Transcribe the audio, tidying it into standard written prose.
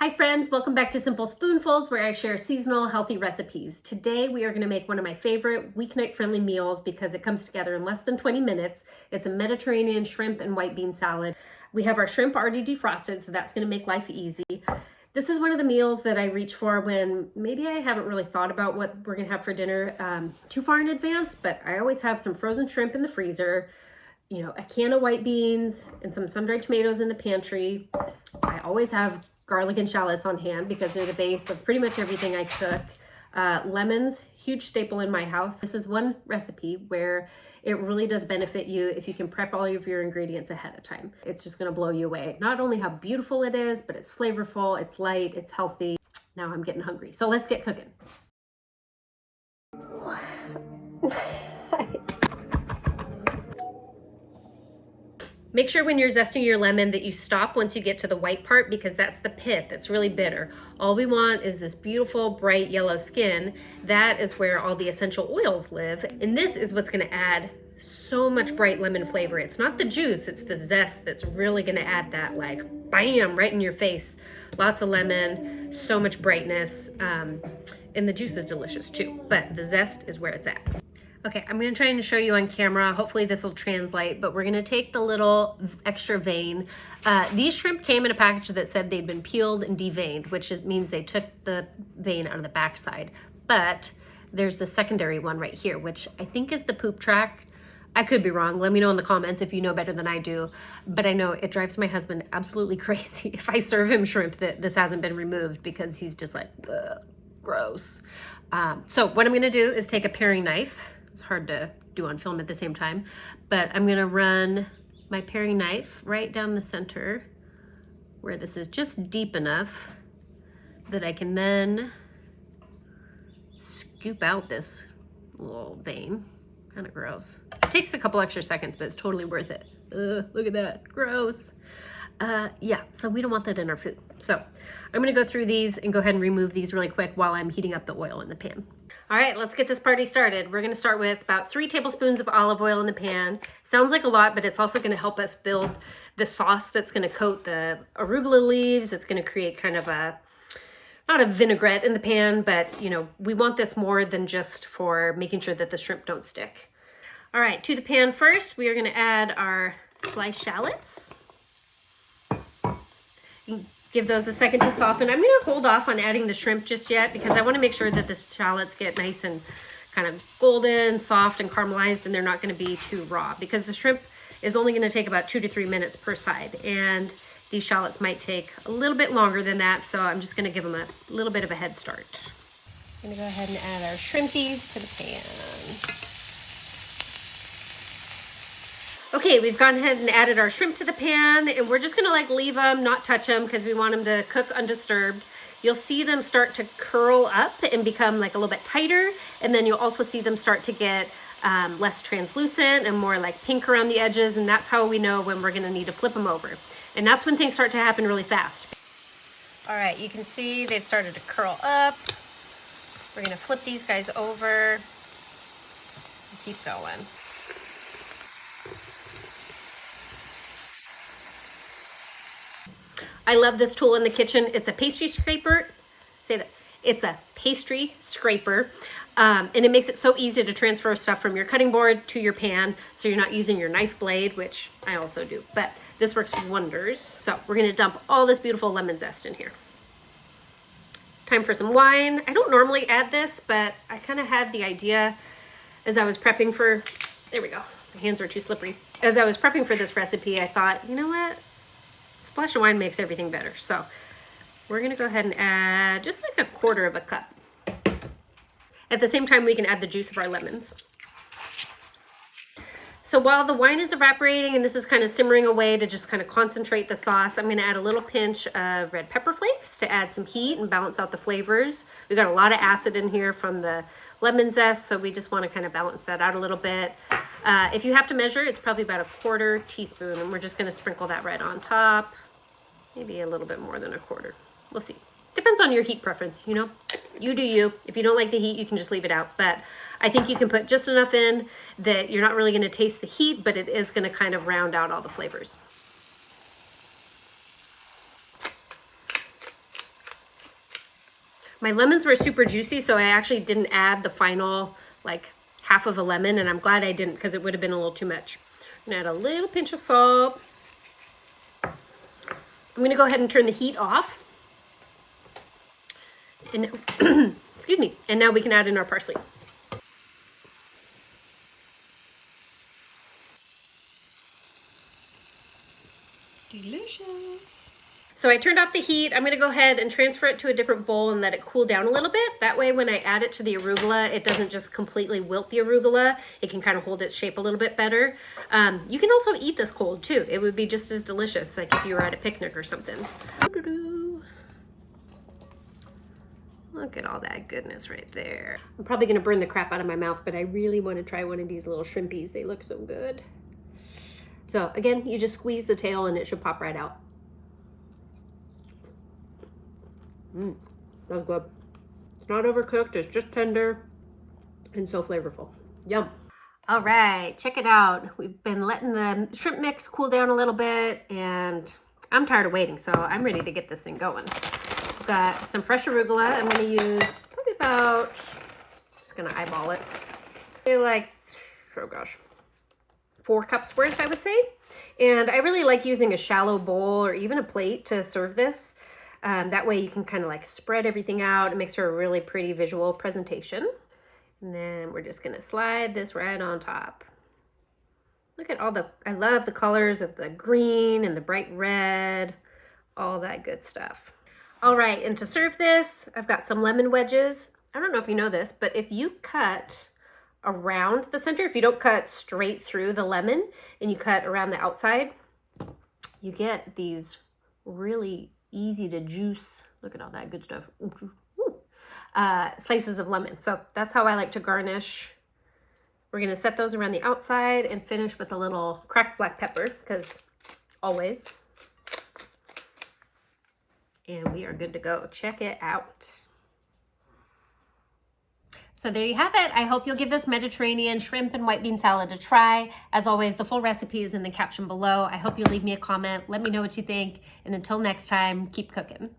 Hi friends, welcome back to Simple Spoonfuls, where I share seasonal healthy recipes. Today we are going to make one of my favorite weeknight friendly meals because it comes together in less than 20 minutes. It's a Mediterranean shrimp and white bean salad. We have our shrimp already defrosted, so that's going to make life easy. This is one of the meals that I reach for when maybe I haven't really thought about what we're going to have for dinner too far in advance, but I always have some frozen shrimp in the freezer, a can of white beans and some sun-dried tomatoes in the pantry. I always have garlic and shallots on hand because they're the base of pretty much everything I cook. Lemons, huge staple in my house. This is one recipe where it really does benefit you if you can prep all of your ingredients ahead of time. It's just gonna blow you away. Not only how beautiful it is, but it's flavorful, it's light, it's healthy. Now I'm getting hungry, so let's get cooking. Make sure when you're zesting your lemon that you stop once you get to the white part, because that's the pith. It's really bitter. All we want is this beautiful bright yellow skin. That is where all the essential oils live. And this is what's gonna add so much bright lemon flavor. It's not the juice, it's the zest that's really gonna add that, like, bam, right in your face. Lots of lemon, so much brightness. And the juice is delicious too, but the zest is where it's at. Okay, I'm gonna try and show you on camera. Hopefully this will translate, but we're gonna take the little extra vein. These shrimp came in a package that said they'd been peeled and deveined, which means they took the vein out of the backside. But there's the secondary one right here, which I think is the poop track. I could be wrong. Let me know in the comments if you know better than I do. But I know it drives my husband absolutely crazy if I serve him shrimp that this hasn't been removed, because he's just like, ugh, gross. So what I'm gonna do is take a paring knife. It's hard to do on film at the same time, but I'm gonna run my paring knife right down the center where this is just deep enough that I can then scoop out this little vein. Kind of gross. It takes a couple extra seconds, but it's totally worth it. Look at that, gross. Yeah, so we don't want that in our food. So I'm gonna go through these and go ahead and remove these really quick while I'm heating up the oil in the pan. All right, let's get this party started. We're gonna start with about 3 tablespoons of olive oil in the pan. Sounds like a lot, but it's also gonna help us build the sauce that's gonna coat the arugula leaves. It's gonna create kind of a, not a vinaigrette in the pan, but we want this more than just for making sure that the shrimp don't stick. All right, to the pan first, we are gonna add our sliced shallots. Give those a second to soften. I'm gonna hold off on adding the shrimp just yet because I wanna make sure that the shallots get nice and kind of golden, soft, and caramelized, and they're not gonna be too raw, because the shrimp is only gonna take about 2 to 3 minutes per side, and these shallots might take a little bit longer than that, so I'm just gonna give them a little bit of a head start. I'm gonna go ahead and add our shrimpies to the pan. Okay, we've gone ahead and added our shrimp to the pan, and we're just gonna leave them, not touch them, because we want them to cook undisturbed. You'll see them start to curl up and become like a little bit tighter, and then you'll also see them start to get less translucent and more like pink around the edges, and that's how we know when we're gonna need to flip them over. And that's when things start to happen really fast. All right, you can see they've started to curl up. We're gonna flip these guys over and keep going. I love this tool in the kitchen. It's a pastry scraper. Say that. It's a pastry scraper. And it makes it so easy to transfer stuff from your cutting board to your pan, so you're not using your knife blade, which I also do, but this works wonders. So we're gonna dump all this beautiful lemon zest in here. Time for some wine. I don't normally add this, but I kind of had the idea as I was prepping for, there we go, my hands are too slippery. As I was prepping for this recipe, I thought, you know what? A splash of wine makes everything better. So we're gonna go ahead and add just like 1/4 cup. At the same time, we can add the juice of our lemons. So while the wine is evaporating and this is kind of simmering away to just kind of concentrate the sauce, I'm gonna add a little pinch of red pepper flakes to add some heat and balance out the flavors. We've got a lot of acid in here from the lemon zest, so we just wanna kind of balance that out a little bit. If you have to measure, it's probably about 1/4 teaspoon, and we're just gonna sprinkle that right on top. Maybe a little bit more than 1/4. We'll see. Depends on your heat preference, You do you. If you don't like the heat, you can just leave it out. But I think you can put just enough in that you're not really gonna taste the heat, but it is gonna kind of round out all the flavors. My lemons were super juicy, so I actually didn't add the final like half of a lemon, and I'm glad I didn't because it would have been a little too much. I'm gonna add a little pinch of salt. I'm gonna go ahead and turn the heat off. And excuse me, and now we can add in our parsley. Delicious. So I turned off the heat. I'm gonna go ahead and transfer it to a different bowl and let it cool down a little bit. That way when I add it to the arugula, it doesn't just completely wilt the arugula. It can kind of hold its shape a little bit better. You can also eat this cold too. It would be just as delicious, like if you were at a picnic or something. Look at all that goodness right there. I'm probably gonna burn the crap out of my mouth, but I really wanna try one of these little shrimpies. They look so good. So again, you just squeeze the tail and it should pop right out. That's good. It's not overcooked, it's just tender and so flavorful. Yum. All right, check it out. We've been letting the shrimp mix cool down a little bit and I'm tired of waiting, so I'm ready to get this thing going. I've got some fresh arugula. I'm gonna use probably about, just gonna eyeball it. Like, oh gosh, 4 cups worth, I would say. And I really like using a shallow bowl or even a plate to serve this. That way you can kind of like spread everything out. It makes for a really pretty visual presentation. And then we're just gonna slide this right on top. Look at all I love the colors of the green and the bright red, all that good stuff. All right, and to serve this, I've got some lemon wedges. I don't know if you know this, but if you cut around the center, if you don't cut straight through the lemon and you cut around the outside, you get these really easy to juice, look at all that good stuff, slices of lemon. So that's how I like to garnish. We're gonna set those around the outside and finish with a little cracked black pepper, because always. And we are good to go. Check it out. So there you have it. I hope you'll give this Mediterranean shrimp and white bean salad a try. As always, the full recipe is in the caption below. I hope you'll leave me a comment. Let me know what you think. And until next time, keep cooking.